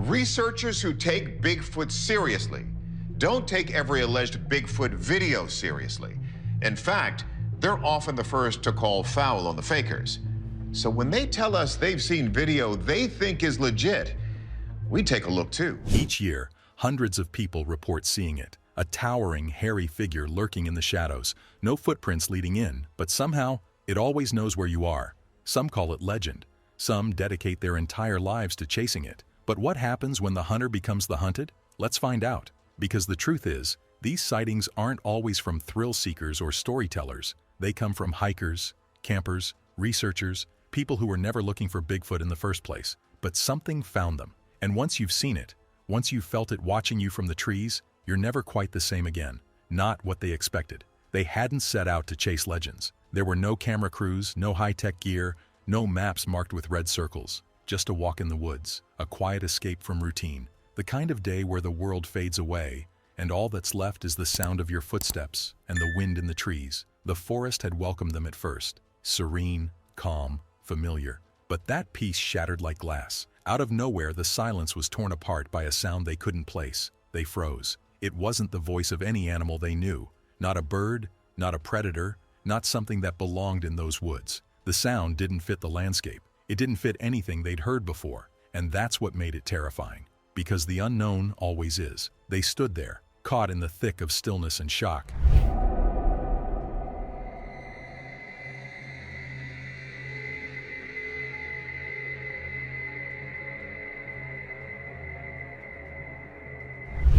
Researchers who take Bigfoot seriously don't take every alleged Bigfoot video seriously. In fact, they're often the first to call foul on the fakers. So when they tell us they've seen video they think is legit, we take a look too. Each year, hundreds of people report seeing it. A towering, hairy figure lurking in the shadows. No footprints leading in, but somehow, it always knows where you are. Some call it legend. Some dedicate their entire lives to chasing it. But what happens when the hunter becomes the hunted? Let's find out. Because the truth is, these sightings aren't always from thrill seekers or storytellers. They come from hikers, campers, researchers, people who were never looking for Bigfoot in the first place. But something found them. And once you've seen it, once you've felt it watching you from the trees, you're never quite the same again. Not what they expected. They hadn't set out to chase legends. There were no camera crews, no high-tech gear, no maps marked with red circles. Just a walk in the woods, a quiet escape from routine. The kind of day where the world fades away, and all that's left is the sound of your footsteps and the wind in the trees. The forest had welcomed them at first. Serene, calm, familiar. But that peace shattered like glass. Out of nowhere, the silence was torn apart by a sound they couldn't place. They froze. It wasn't the voice of any animal they knew. Not a bird, not a predator, not something that belonged in those woods. The sound didn't fit the landscape. It didn't fit anything they'd heard before. And that's what made it terrifying. Because the unknown always is. They stood there, caught in the thick of stillness and shock.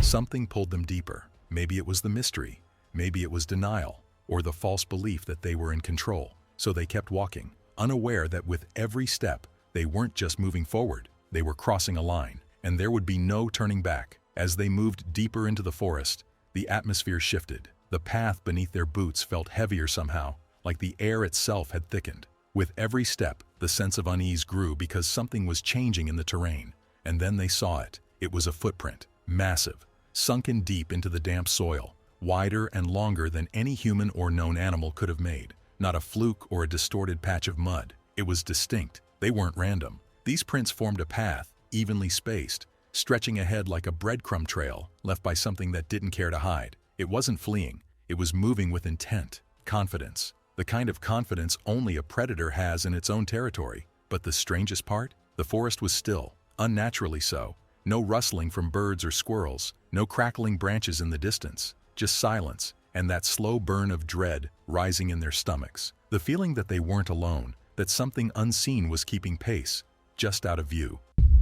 Something pulled them deeper. Maybe it was the mystery. Maybe it was denial, or the false belief that they were in control. So they kept walking, unaware that with every step, they weren't just moving forward, they were crossing a line, and there would be no turning back. As they moved deeper into the forest, the atmosphere shifted. The path beneath their boots felt heavier somehow, like the air itself had thickened. With every step, the sense of unease grew because something was changing in the terrain. And then they saw it. It was a footprint, massive, sunken deep into the damp soil, wider and longer than any human or known animal could have made. Not a fluke or a distorted patch of mud. It was distinct. They weren't random. These prints formed a path, evenly spaced, stretching ahead like a breadcrumb trail left by something that didn't care to hide. It wasn't fleeing. It was moving with intent, confidence. The kind of confidence only a predator has in its own territory. But the strangest part? The forest was still, unnaturally so. No rustling from birds or squirrels, no crackling branches in the distance, just silence and that slow burn of dread rising in their stomachs. The feeling that they weren't alone, that something unseen was keeping pace, just out of view.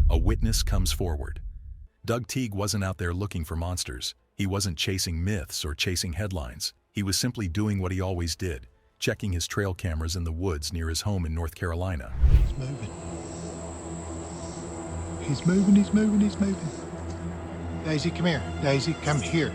A witness comes forward. Doug Teague wasn't out there looking for monsters. He wasn't chasing myths or chasing headlines. He was simply doing what he always did, checking his trail cameras in the woods near his home in North Carolina. He's moving. He's moving, he's moving, he's moving. Daisy, come here. Daisy, come here.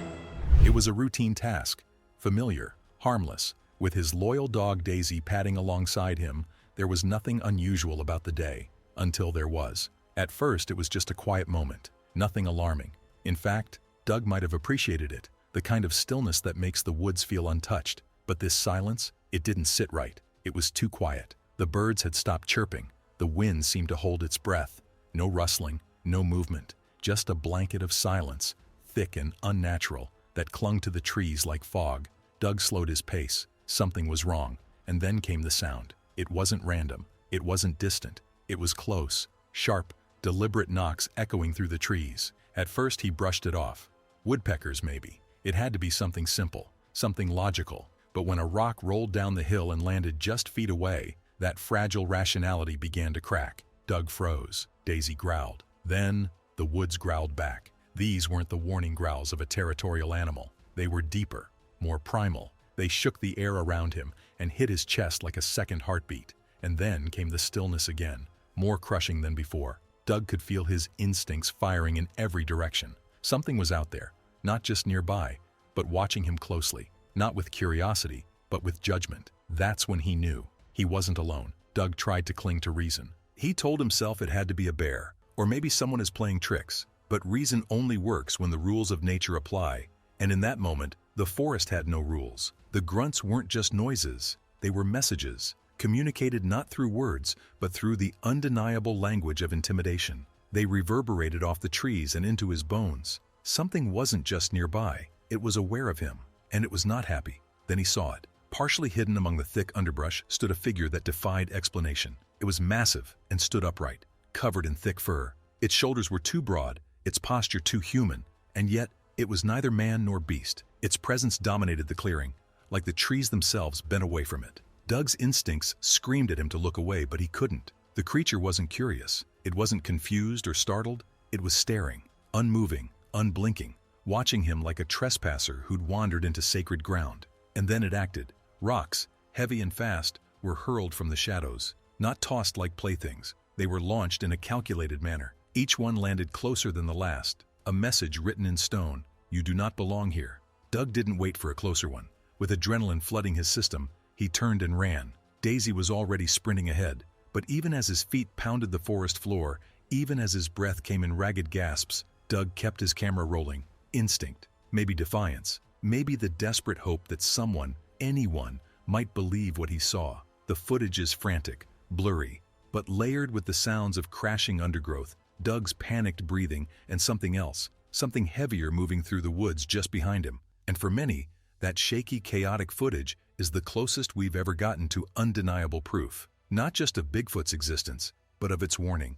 It was a routine task, familiar, harmless. With his loyal dog Daisy padding alongside him, there was nothing unusual about the day, until there was. At first, it was just a quiet moment, nothing alarming. In fact, Doug might have appreciated it, the kind of stillness that makes the woods feel untouched. But this silence, it didn't sit right. It was too quiet. The birds had stopped chirping. The wind seemed to hold its breath. No rustling, no movement, just a blanket of silence, thick and unnatural, that clung to the trees like fog. Doug slowed his pace. Something was wrong. And then came the sound. It wasn't random. It wasn't distant. It was close, sharp, deliberate knocks echoing through the trees. At first he brushed it off. Woodpeckers, maybe. It had to be something simple, something logical. But when a rock rolled down the hill and landed just feet away, that fragile rationality began to crack. Doug froze. Daisy growled. Then, the woods growled back. These weren't the warning growls of a territorial animal. They were deeper, more primal. They shook the air around him and hit his chest like a second heartbeat. And then came the stillness again, more crushing than before. Doug could feel his instincts firing in every direction. Something was out there, not just nearby, but watching him closely. Not with curiosity, but with judgment. That's when he knew. He wasn't alone. Doug tried to cling to reason. He told himself it had to be a bear, or maybe someone is playing tricks. But reason only works when the rules of nature apply. And in that moment, the forest had no rules. The grunts weren't just noises. They were messages, communicated not through words, but through the undeniable language of intimidation. They reverberated off the trees and into his bones. Something wasn't just nearby, it was aware of him, and it was not happy. Then he saw it. Partially hidden among the thick underbrush stood a figure that defied explanation. It was massive and stood upright, covered in thick fur. Its shoulders were too broad, its posture too human, and yet it was neither man nor beast. Its presence dominated the clearing, like the trees themselves bent away from it. Doug's instincts screamed at him to look away, but he couldn't. The creature wasn't curious. It wasn't confused or startled. It was staring, unmoving, unblinking, watching him like a trespasser who'd wandered into sacred ground. And then it acted. Rocks, heavy and fast, were hurled from the shadows, not tossed like playthings. They were launched in a calculated manner. Each one landed closer than the last, a message written in stone: "You do not belong here." Doug didn't wait for a closer one. With adrenaline flooding his system, he turned and ran. Daisy was already sprinting ahead, but even as his feet pounded the forest floor, even as his breath came in ragged gasps, Doug kept his camera rolling. Instinct, maybe defiance, maybe the desperate hope that someone, anyone, might believe what he saw. The footage is frantic, blurry, but layered with the sounds of crashing undergrowth, Doug's panicked breathing, and something else, something heavier moving through the woods just behind him. And for many, that shaky, chaotic footage is the closest we've ever gotten to undeniable proof, not just of Bigfoot's existence, but of its warning.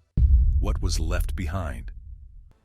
What was left behind?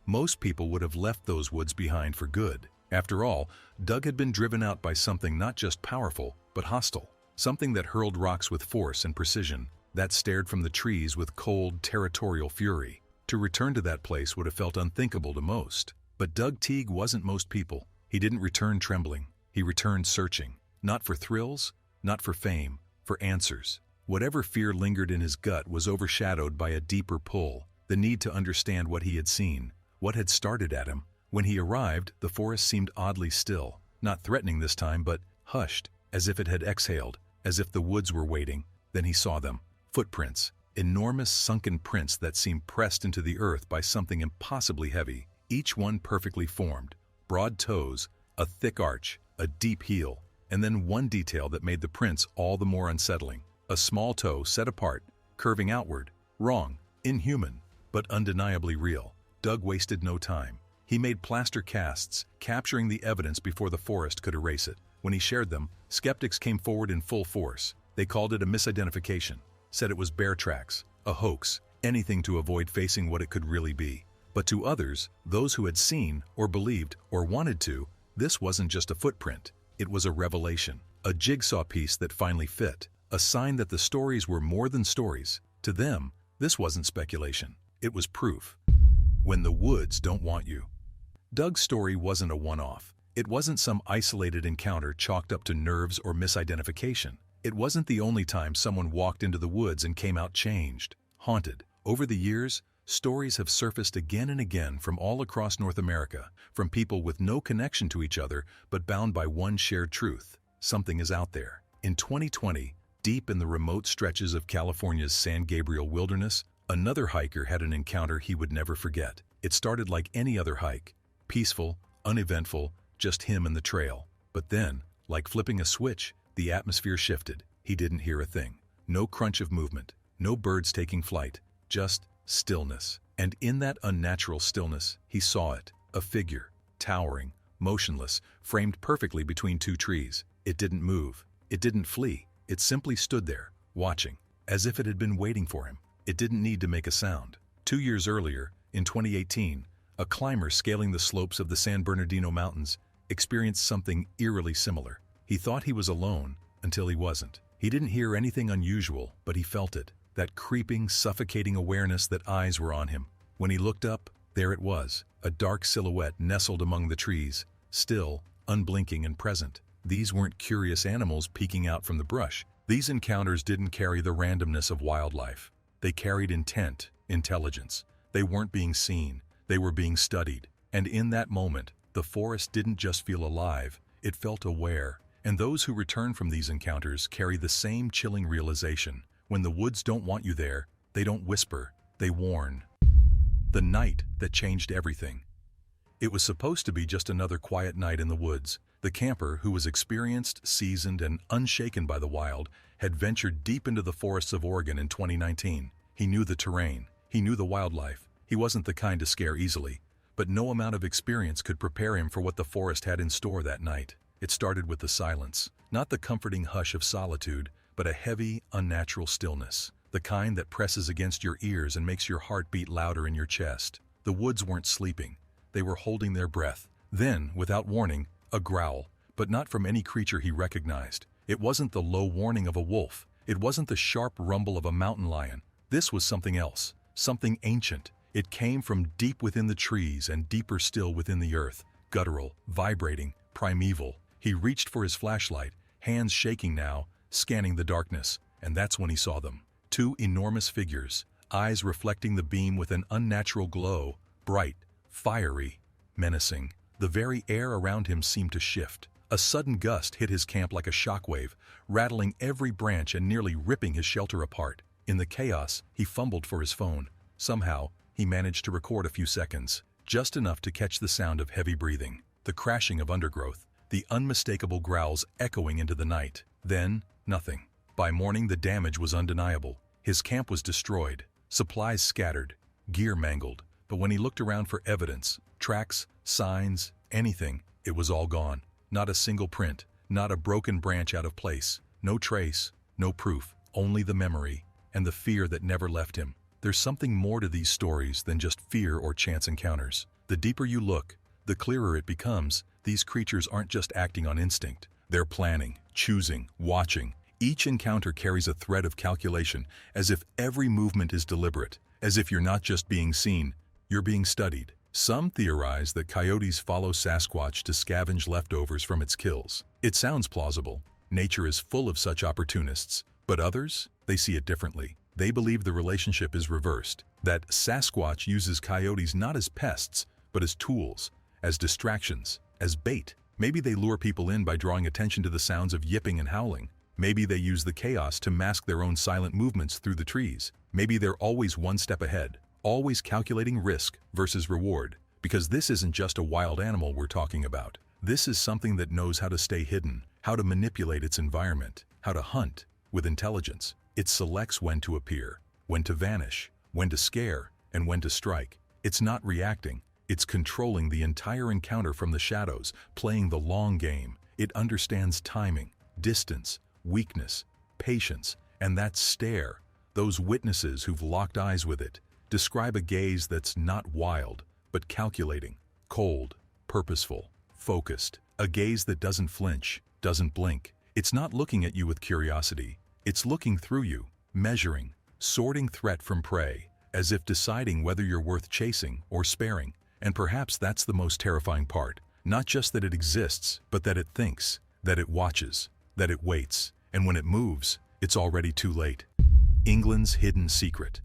Most people would have left those woods behind for good. After all, Doug had been driven out by something not just powerful, but hostile. Something that hurled rocks with force and precision, that stared from the trees with cold, territorial fury. To return to that place would have felt unthinkable to most. But Doug Teague wasn't most people. He didn't return trembling. He returned searching. Not for thrills, not for fame, for answers. Whatever fear lingered in his gut was overshadowed by a deeper pull, the need to understand what he had seen, what had started at him. When he arrived, the forest seemed oddly still, not threatening this time, but hushed, as if it had exhaled, as if the woods were waiting. Then he saw them. Footprints, enormous sunken prints that seemed pressed into the earth by something impossibly heavy, each one perfectly formed. Broad toes, a thick arch, a deep heel, and then one detail that made the prints all the more unsettling. A small toe set apart, curving outward. Wrong, inhuman, but undeniably real. Doug wasted no time. He made plaster casts, capturing the evidence before the forest could erase it. When he shared them, skeptics came forward in full force. They called it a misidentification, said it was bear tracks, a hoax, anything to avoid facing what it could really be. But to others, those who had seen, or believed, or wanted to, this wasn't just a footprint. It was a revelation, a jigsaw piece that finally fit, a sign that the stories were more than stories. To them, this wasn't speculation. It was proof. When the woods don't want you. Doug's story wasn't a one-off. It wasn't some isolated encounter chalked up to nerves or misidentification. It wasn't the only time someone walked into the woods and came out changed, haunted. Over the years, stories have surfaced again and again from all across North America, from people with no connection to each other but bound by one shared truth: something is out there. In 2020, deep in the remote stretches of California's San Gabriel wilderness, another hiker had an encounter he would never forget. It started like any other hike, peaceful, uneventful, just him and the trail. But then, like flipping a switch, the atmosphere shifted. He didn't hear a thing. No crunch of movement, no birds taking flight, just stillness. And in that unnatural stillness, he saw it, a figure, towering, motionless, framed perfectly between two trees. It didn't move. It didn't flee. It simply stood there, watching, as if it had been waiting for him. It didn't need to make a sound. 2 years earlier, in 2018, a climber scaling the slopes of the San Bernardino Mountains experienced something eerily similar. He thought he was alone until he wasn't. He didn't hear anything unusual, but he felt it, that creeping, suffocating awareness that eyes were on him. When he looked up, there it was, a dark silhouette nestled among the trees, still, unblinking and present. These weren't curious animals peeking out from the brush. These encounters didn't carry the randomness of wildlife. They carried intent, intelligence. They weren't being seen, they were being studied. And in that moment, the forest didn't just feel alive, it felt aware. And those who return from these encounters carry the same chilling realization. When the woods don't want you there, they don't whisper, they warn. The night that changed everything. It was supposed to be just another quiet night in the woods. The camper, who was experienced, seasoned, and unshaken by the wild, had ventured deep into the forests of Oregon in 2019. He knew the terrain. He knew the wildlife. He wasn't the kind to scare easily, but no amount of experience could prepare him for what the forest had in store that night. It started with the silence, not the comforting hush of solitude, but a heavy, unnatural stillness, the kind that presses against your ears and makes your heart beat louder in your chest. The woods weren't sleeping. They were holding their breath. Then, without warning, a growl, but not from any creature he recognized. It wasn't the low warning of a wolf. It wasn't the sharp rumble of a mountain lion. This was something else, something ancient. It came from deep within the trees and deeper still within the earth, guttural, vibrating, primeval. He reached for his flashlight, hands shaking now, scanning the darkness, and that's when he saw them. Two enormous figures, eyes reflecting the beam with an unnatural glow, bright, fiery, menacing. The very air around him seemed to shift. A sudden gust hit his camp like a shockwave, rattling every branch and nearly ripping his shelter apart. In the chaos, he fumbled for his phone. Somehow, he managed to record a few seconds, just enough to catch the sound of heavy breathing, the crashing of undergrowth, the unmistakable growls echoing into the night. Then, nothing. By morning, the damage was undeniable. His camp was destroyed, supplies scattered, gear mangled. But when he looked around for evidence, tracks, signs, anything, it was all gone. Not a single print, not a broken branch out of place. No trace, no proof, only the memory and the fear that never left him. There's something more to these stories than just fear or chance encounters. The deeper you look, the clearer it becomes. These creatures aren't just acting on instinct. They're planning, choosing, watching. Each encounter carries a thread of calculation, as if every movement is deliberate, as if you're not just being seen, you're being studied. Some theorize that coyotes follow Sasquatch to scavenge leftovers from its kills. It sounds plausible. Nature is full of such opportunists. But others, they see it differently. They believe the relationship is reversed, that Sasquatch uses coyotes not as pests, but as tools, as distractions, as bait. Maybe they lure people in by drawing attention to the sounds of yipping and howling. Maybe they use the chaos to mask their own silent movements through the trees. Maybe they're always one step ahead, always calculating risk versus reward. Because this isn't just a wild animal we're talking about. This is something that knows how to stay hidden, how to manipulate its environment, how to hunt with intelligence. It selects when to appear, when to vanish, when to scare, and when to strike. It's not reacting. It's controlling the entire encounter from the shadows, playing the long game. It understands timing, distance, weakness, patience, and that stare. Those witnesses who've locked eyes with it describe a gaze that's not wild, but calculating, cold, purposeful, focused. A gaze that doesn't flinch, doesn't blink. It's not looking at you with curiosity. It's looking through you, measuring, sorting threat from prey, as if deciding whether you're worth chasing or sparing. And perhaps that's the most terrifying part. Not just that it exists, but that it thinks, that it watches, that it waits. And when it moves, it's already too late. England's hidden secret.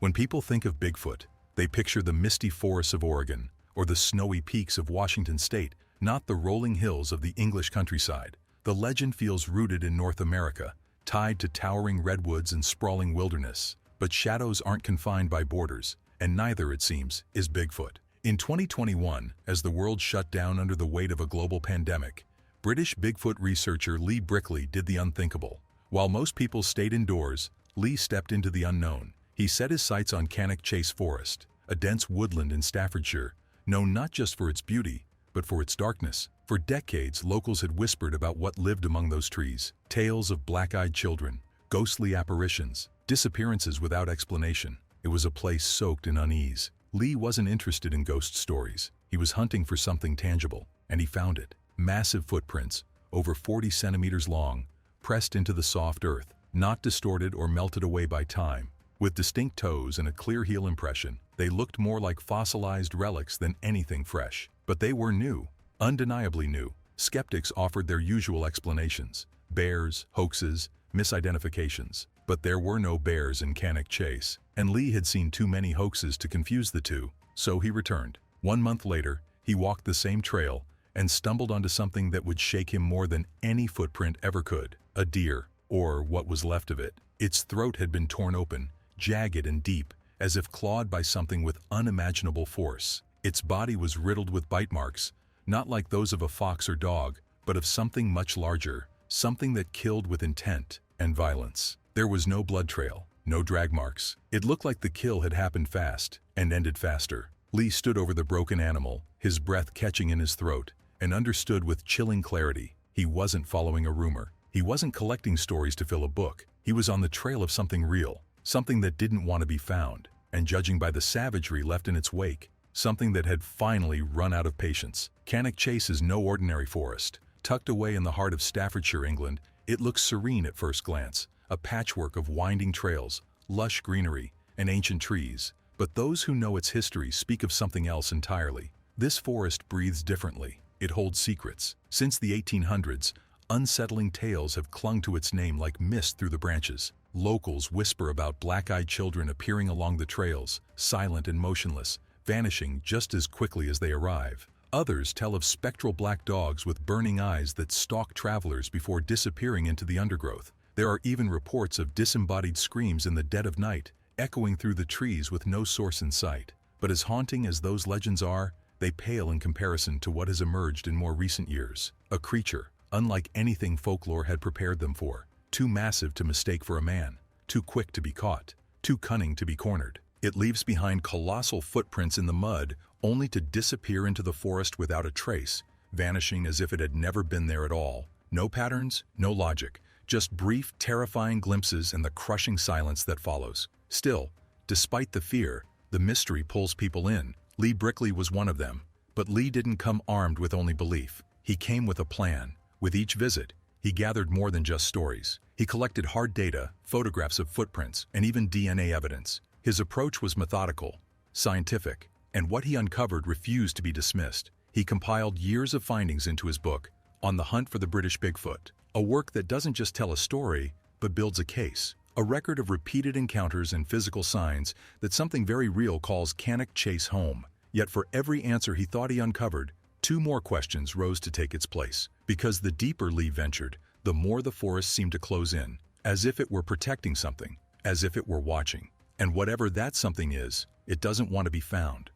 When people think of Bigfoot, they picture the misty forests of Oregon or the snowy peaks of Washington state, not the rolling hills of the English countryside. The legend feels rooted in North America, tied to towering redwoods and sprawling wilderness. But shadows aren't confined by borders, and neither, it seems, is Bigfoot. In 2021, as the world shut down under the weight of a global pandemic, British Bigfoot researcher Lee Brickley did the unthinkable. While most people stayed indoors, Lee stepped into the unknown. He set his sights on Cannock Chase Forest, a dense woodland in Staffordshire, known not just for its beauty, but for its darkness. For decades, locals had whispered about what lived among those trees. Tales of black-eyed children, ghostly apparitions, disappearances without explanation. It was a place soaked in unease. Lee wasn't interested in ghost stories. He was hunting for something tangible, and he found it. Massive footprints, over 40 centimeters long, pressed into the soft earth, not distorted or melted away by time. With distinct toes and a clear heel impression, they looked more like fossilized relics than anything fresh. But they were new. Undeniably new. Skeptics offered their usual explanations: bears, hoaxes, misidentifications. But there were no bears in Cannock Chase, and Lee had seen too many hoaxes to confuse the two, so he returned. 1 month later, he walked the same trail and stumbled onto something that would shake him more than any footprint ever could. A deer, or what was left of it. Its throat had been torn open, jagged and deep, as if clawed by something with unimaginable force. Its body was riddled with bite marks, not like those of a fox or dog, but of something much larger, something that killed with intent and violence. There was no blood trail, no drag marks. It looked like the kill had happened fast and ended faster. Lee stood over the broken animal, his breath catching in his throat, and understood with chilling clarity. He wasn't following a rumor. He wasn't collecting stories to fill a book. He was on the trail of something real, something that didn't want to be found, and judging by the savagery left in its wake, something that had finally run out of patience. Cannock Chase is no ordinary forest. Tucked away in the heart of Staffordshire, England, it looks serene at first glance, a patchwork of winding trails, lush greenery, and ancient trees. But those who know its history speak of something else entirely. This forest breathes differently. It holds secrets. Since the 1800s, unsettling tales have clung to its name like mist through the branches. Locals whisper about black-eyed children appearing along the trails, silent and motionless, vanishing just as quickly as they arrive. Others tell of spectral black dogs with burning eyes that stalk travelers before disappearing into the undergrowth. There are even reports of disembodied screams in the dead of night, echoing through the trees with no source in sight. But as haunting as those legends are, they pale in comparison to what has emerged in more recent years. A creature, unlike anything folklore had prepared them for. Too massive to mistake for a man, too quick to be caught, too cunning to be cornered. It leaves behind colossal footprints in the mud, only to disappear into the forest without a trace, vanishing as if it had never been there at all. No patterns, no logic, just brief, terrifying glimpses and the crushing silence that follows. Still, despite the fear, the mystery pulls people in. Lee Brickley was one of them. But Lee didn't come armed with only belief. He came with a plan. With each visit, he gathered more than just stories. He collected hard data, photographs of footprints, and even DNA evidence. His approach was methodical, scientific, and what he uncovered refused to be dismissed. He compiled years of findings into his book, On the Hunt for the British Bigfoot, a work that doesn't just tell a story, but builds a case. A record of repeated encounters and physical signs that something very real calls Cannock Chase home. Yet for every answer he thought he uncovered, two more questions rose to take its place. Because the deeper Lee ventured, the more the forest seemed to close in, as if it were protecting something, as if it were watching. And whatever that something is, it doesn't want to be found.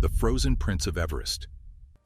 The frozen prints of Everest.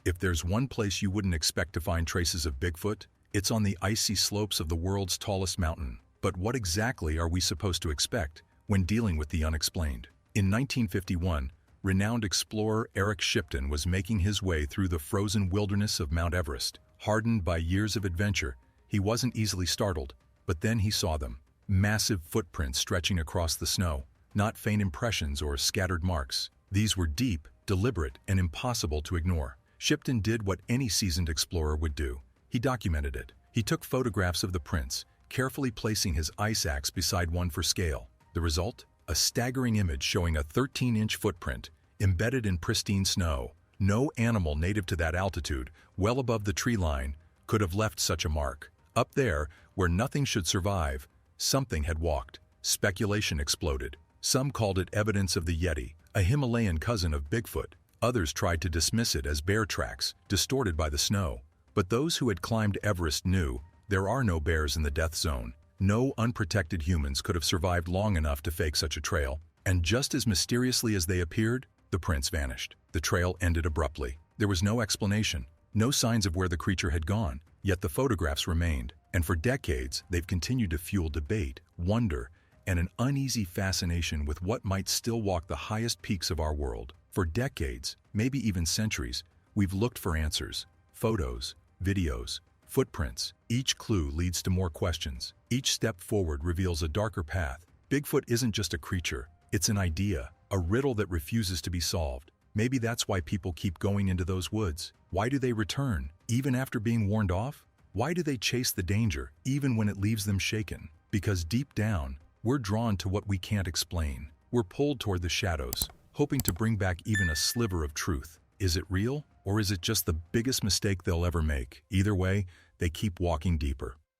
If there's one place you wouldn't expect to find traces of Bigfoot, it's on the icy slopes of the world's tallest mountain. But what exactly are we supposed to expect when dealing with the unexplained? In 1951, renowned explorer Eric Shipton was making his way through the frozen wilderness of Mount Everest. Hardened by years of adventure, he wasn't easily startled, but then he saw them. Massive footprints stretching across the snow, not faint impressions or scattered marks. These were deep, deliberate, and impossible to ignore. Shipton did what any seasoned explorer would do. He documented it. He took photographs of the prints, carefully placing his ice axe beside one for scale. The result? A staggering image showing a 13-inch footprint embedded in pristine snow. No animal native to that altitude, well above the tree line, could have left such a mark. Up there, where nothing should survive, something had walked. Speculation exploded. Some called it evidence of the Yeti, a Himalayan cousin of Bigfoot. Others tried to dismiss it as bear tracks, distorted by the snow. But those who had climbed Everest knew there are no bears in the death zone. No unprotected humans could have survived long enough to fake such a trail. And just as mysteriously as they appeared, the prints vanished. The trail ended abruptly. There was no explanation, no signs of where the creature had gone. Yet the photographs remained. And for decades, they've continued to fuel debate, wonder, and an uneasy fascination with what might still walk the highest peaks of our world. For decades, maybe even centuries, we've looked for answers. Photos, videos, footprints. Each clue leads to more questions. Each step forward reveals a darker path. Bigfoot isn't just a creature, it's an idea, a riddle that refuses to be solved. Maybe that's why people keep going into those woods. Why do they return, even after being warned off? Why do they chase the danger, even when it leaves them shaken? Because deep down, we're drawn to what we can't explain. We're pulled toward the shadows, hoping to bring back even a sliver of truth. Is it real, or is it just the biggest mistake they'll ever make? Either way, they keep walking deeper.